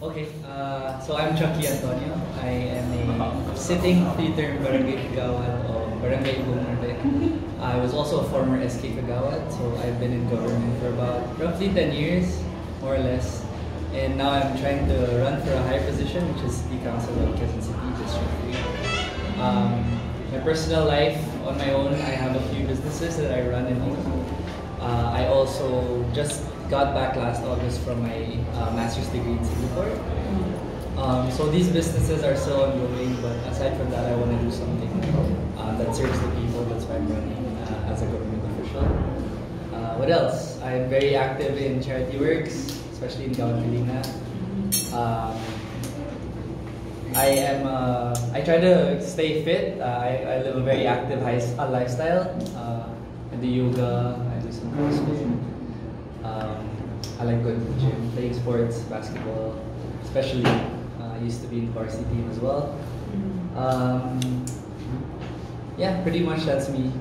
Okay, so I'm Chucky Antonio. I am a sitting three-term barangay kagawad of Barangay Bumerde. I was also a former SK kagawad, so I've been in government for about roughly 10 years, more or less. And now I'm trying to run for a higher position, which is the Councilor of District 3. My personal life, on my own, I have a few businesses that I run and own. I also just got back last August from my master's degree in Singapore. So these businesses are still ongoing, but aside from that, I want to do something that serves the people. That's why I'm running as a government official. What else? I'm very active in charity works, especially in Gawad Pilina. I try to stay fit. I live a very active lifestyle. I do yoga, I do some CrossFit. I like going to the gym, playing sports, basketball, especially. I used to be in the varsity team as well. Yeah, pretty much that's me.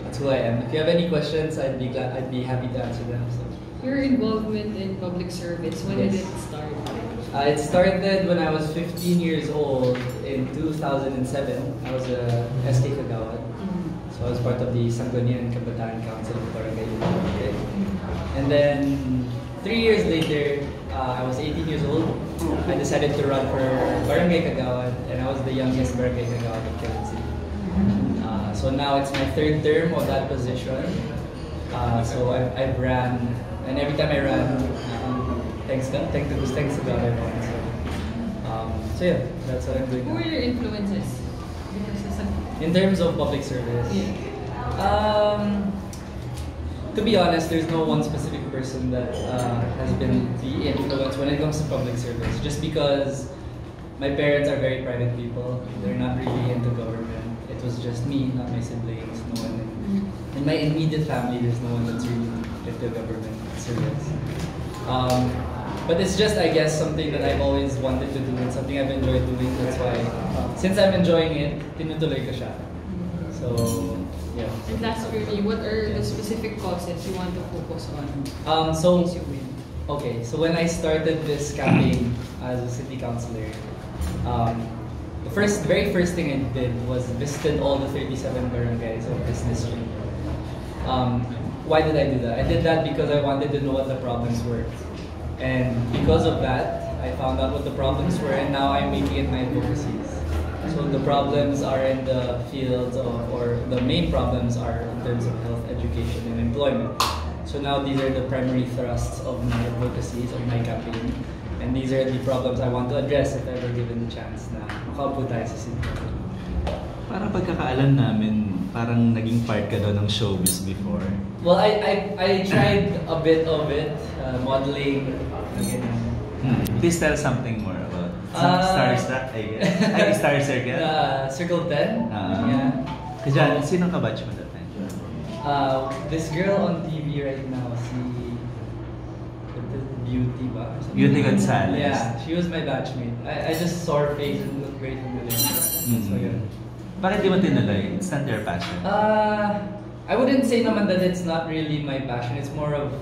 That's who I am. If you have any questions, I'd be happy to answer them. So. Your involvement in public service, when did it start? It started when I was 15 years old in 2007. I was a SK Kagawad. So I was part of the Sangguniang Kabataan Council of Barangay. And then 3 years later, I was 18 years old. I decided to run for Barangay Kagawad, and I was the youngest Barangay Kagawad of Quezon City. So now it's my third term of that position. So I've ran, and every time I ran, thanks to God, I won. So yeah, that's what I'm doing. Who were your influences? In terms of public service? Yeah. To be honest, there's no one specific person that has been the influence when it comes to public service. Just because my parents are very private people, they're not really into government. It was just me, not my siblings. No one in my immediate family. There's no one that's really into government service. But it's just, I guess, something that I've always wanted to do and something I've enjoyed doing. That's why, since I'm enjoying it, tinutuloy ko siya. So. Yeah. And last for me, what are the specific causes you want to focus on? Okay, so when I started this campaign as a city councilor, the very first thing I did was visited all the 37 barangays of this district. Why did I do that? I did that because I wanted to know what the problems were. And because of that, I found out what the problems were, and now I'm making it my advocacies. So the problems are in the fields or the main problems are in terms of health, education, and employment. So now these are the primary thrusts of my advocacies, of my campaign. And these are the problems I want to address if ever given the chance na makaupo tayo sa city. Parang pagkakaalam namin, parang naging part ka doon ng showbiz before. Well, I tried a bit of it, modeling, again. Please tell something more about Star Circle? Circle 10. Yeah. Kaya sino ka batch mo that time? This girl on TV right now, Beauty ba? Beauty Gonzalez. Yeah, she was my batchmate. I just saw her face and looked great familiar. So yeah. Bakit di mo tinuloy? It's not your passion. I wouldn't say naman that it's not really my passion. It's more of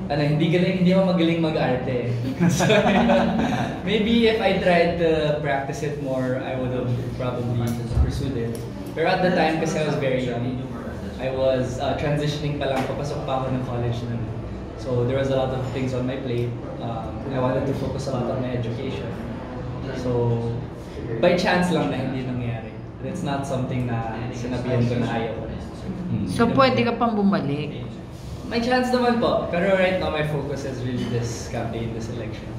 hindi ako magaling mag-arte. So, maybe if I tried to practice it more, I would have probably pursued it. Pero at the time, kasi I was very young, I was transitioning pa lang, papasok pa ako ng college na. So there was a lot of things on my plate. I wanted to focus a lot on my education. So by chance lang na hindi nangyari. It's not something na sinabihan ko na ayaw. So pwede ka pang bumalik? May chance naman po. Pero right now, my focus is really this campaign, this election.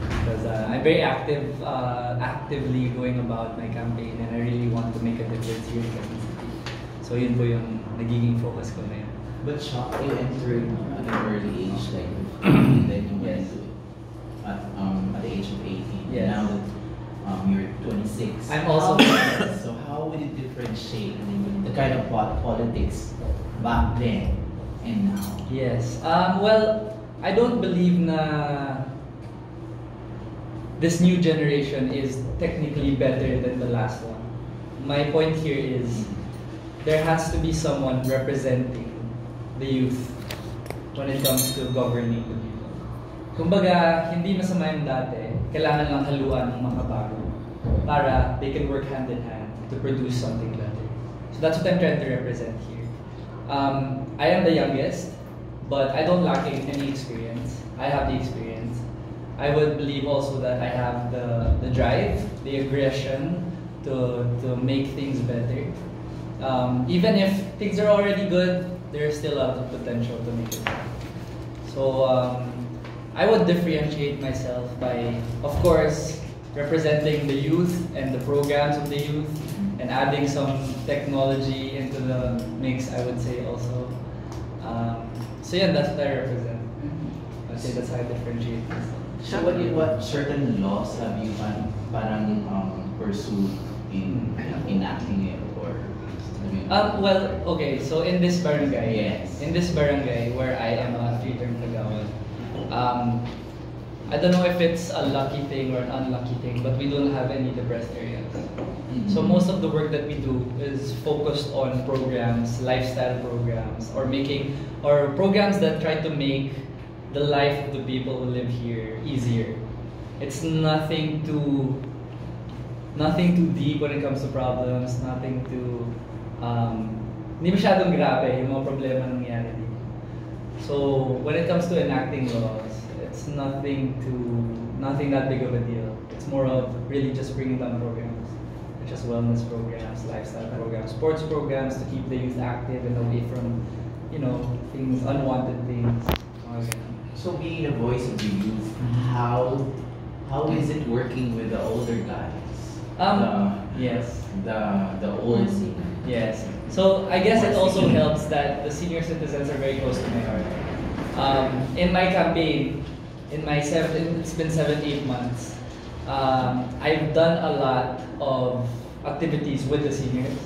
Because I'm very actively going about my campaign and I really want to make a difference here in Quezon City. So yun po yung nagiging focus ko na yun. But Shock, you entered at an early age, like, then you went at the age of 18. Yes. Now that you're 26. I'm also So how would you differentiate the kind of politics back then and now? Yes. Well, I don't believe na this new generation is technically better than the last one. My point here is there has to be someone representing the youth when it comes to governing the people. kumbaga, hindi masama yung dati, kailangan lang haluan ng makabago para they can work hand in hand to produce something better. So that's what I'm trying to represent here. I am the youngest, but I don't lack any experience. I have the experience. I would believe also that I have the drive, the aggression to make things better. Even if things are already good, there's still a lot of potential to make it better. So I would differentiate myself by, of course, representing the youth and the programs of the youth and adding some technology into the mix, I would say also. So yeah, that's what I represent. I'd say that's how I differentiate myself. So what certain laws have you parang pursued in enacting it or? Well, okay, so in this barangay, Yes. in this barangay where I am a three-term kagawad, I don't know if it's a lucky thing or an unlucky thing, but we don't have any depressed areas. So most of the work that we do is focused on programs, lifestyle programs, or programs that try to make the life of the people who live here easier. It's nothing too deep when it comes to problems, nothing too hindi masyadong grabe yung mga problema nangyayari dito. So when it comes to enacting laws, it's nothing that big of a deal. It's more of really just bringing down programs, such as wellness programs, lifestyle programs, sports programs to keep the youth active and away from, things, unwanted things. So being the voice of the youth, how is it working with the older guys? Yes. The old. Yes. So I guess it also helps that the senior citizens are very close to my heart. In my campaign, it's been 7-8 months. I've done a lot of activities with the seniors,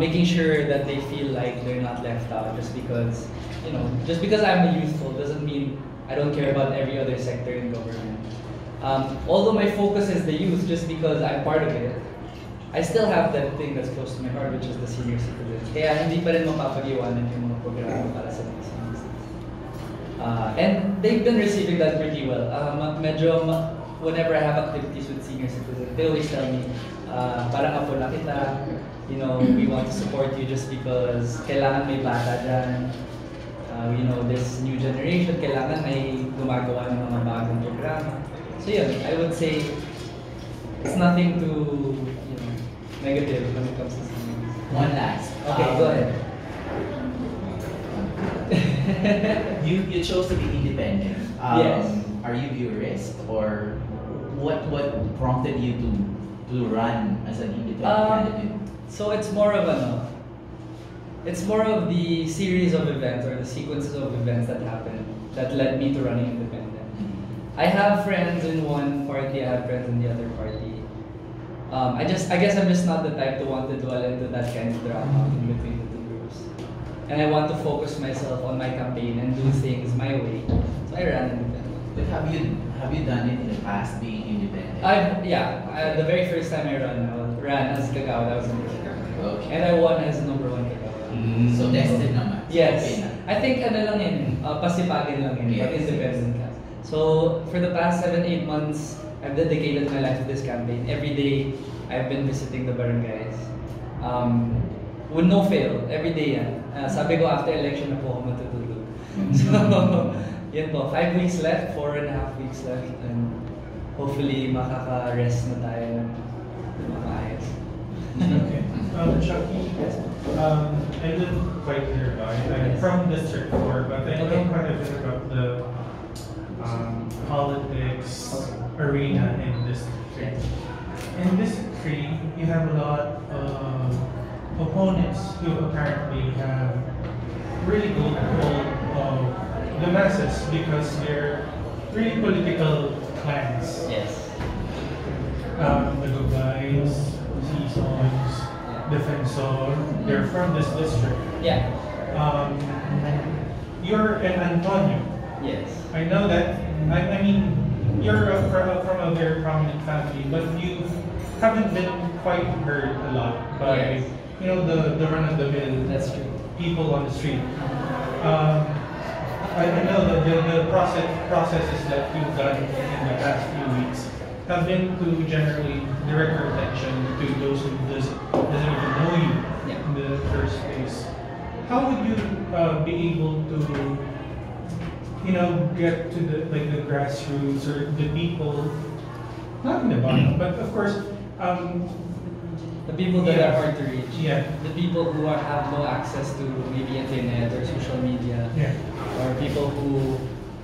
making sure that they feel like they're not left out just because I'm a youthful doesn't mean I don't care about every other sector in government. Although my focus is the youth, just because I'm part of it, I still have that thing that's close to my heart, which is the senior citizens. Kaya hindi pa rin mapapag-iwanan yung mga programa para sa mga seniors. And they've been receiving that pretty well. Whenever I have activities with senior citizens, they always tell me, parang apo na kita, we want to support you just because kailangan may bata dyan. This new generation, kailangan may gumagawa ng mga bagong programa. So yeah, I would say it's nothing too negative when it comes to seniors. One last. Okay, go ahead. You chose to be independent. Yes. Are you jurist or what prompted you to run as an independent candidate? So it's more of the series of events or the sequences of events that happened that led me to running independent. I have friends in one party, I have friends in the other party. I guess I'm just not the type to want to dwell into that kind of drama in between the two groups. And I want to focus myself on my campaign and do things my way. So I ran independent. But have you done it in the past, being independent? The very first time I ran as kagawad, I was independent. Okay. And I won as number 1 kagawad. So tested naman. Yes. Okay na. I think lang yun, pasipagin lang yun, but Yes. independent ka. So for the past 7-8 months, I've dedicated my life to this campaign. Every day, I've been visiting the barangays. With no fail, every day yan. Sabi ko after election na po ako matutulog. So, yan po, 5 weeks left, 4.5 weeks left, and hopefully makaka-rest na tayo ng maayos. Okay. Chucky, I live quite nearby. I'm from District 4, but I know quite a bit about the politics arena in District 3. In District 3, you have a lot of opponents who apparently have really good hold of the masses because they're really political clans. Yes. The Gubays, Seasons, Defensor, they're from this district. Yeah. You're an Antonio. Yes. I know that. I mean, you're from a very prominent family, but you haven't been quite heard a lot by Yes. the run of the mill That's true. people on the street. I know that the processes that you've done in the past few weeks have been to generally direct your attention to those who doesn't even know you in the first place. How would you be able to, get to the grassroots or the people, not in the bottom, but of course, the people that are hard to reach. Yeah. The people who have no access to maybe internet or social media. Yeah. Or people who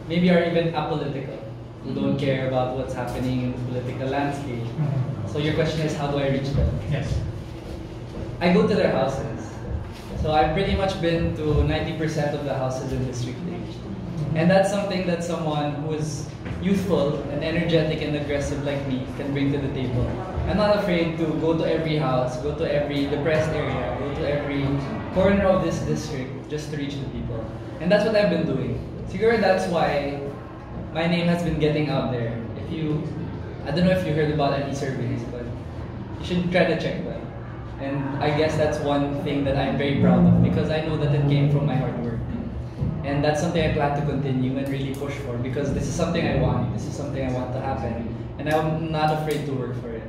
maybe are even apolitical, who don't care about what's happening in the political landscape. So your question is, how do I reach them? Yes. I go to their houses. So I've pretty much been to 90% of the houses in District 8. And that's something that someone who is youthful and energetic and aggressive like me can bring to the table. I'm not afraid to go to every house, go to every depressed area, go to every corner of this district just to reach the people. And that's what I've been doing. Siguro that's why my name has been getting out there. I don't know if you heard about any surveys, but you should try to check them. And I guess that's one thing that I'm very proud of because I know that it came from my hard work. And that's something I plan to continue and really push for because this is something I want. This is something I want to happen. And I'm not afraid to work for it.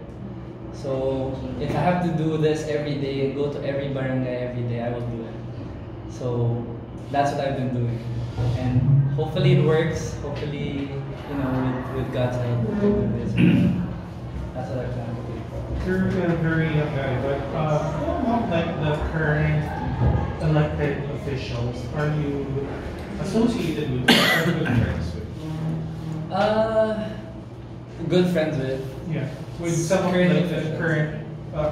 So if I have to do this every day and go to every barangay every day, I will do it. So that's what I've been doing. And hopefully it works. Hopefully, with God's help, we can do this. That's what I plan to do. You're very young guy, but among the current elected officials, are you associated with or good friends with? Good friends with. Yeah, with some of the current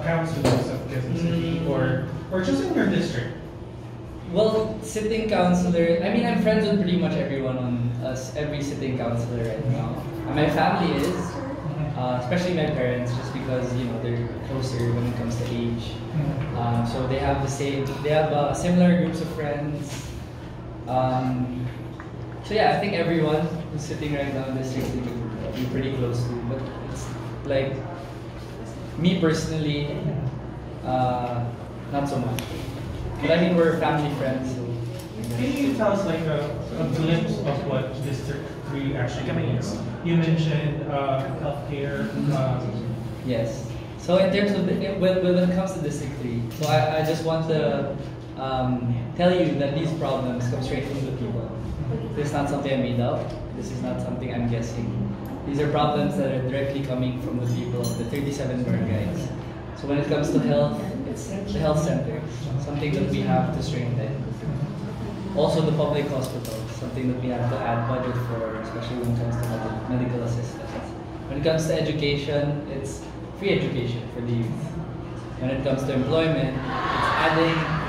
councilors of Quezon City or just in your district. Well, sitting councilor, I'm friends with pretty much everyone on every sitting councilor right now. And my family is, especially my parents, just because they're closer when it comes to age. So they have similar groups of friends. So yeah, I think everyone who's sitting right now in this district will be pretty close to. But it's like me personally, not so much. But we're family friends. So. Can you tell us a glimpse of what District 3 actually means? You mentioned healthcare. Yes. So in terms of when it comes to District 3, so I just want to tell you that these problems come straight from the people. This is not something I made up. This is not something I'm guessing. These are problems that are directly coming from the people of the 37 barangays. So when it comes to health, it's the health centers, something that we have to strengthen. Also the public hospitals, something that we have to add budget for, especially when it comes to medical assistance. When it comes to education, it's free education for the youth. When it comes to employment,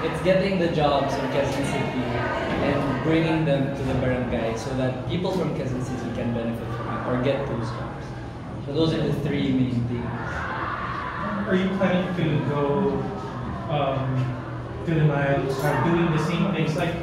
it's getting the jobs from Quezon City and bringing them to the barangay so that people from Quezon City can benefit from it or get those jobs. So those are the three main things. Are you planning to go to the miles, doing the same things? Like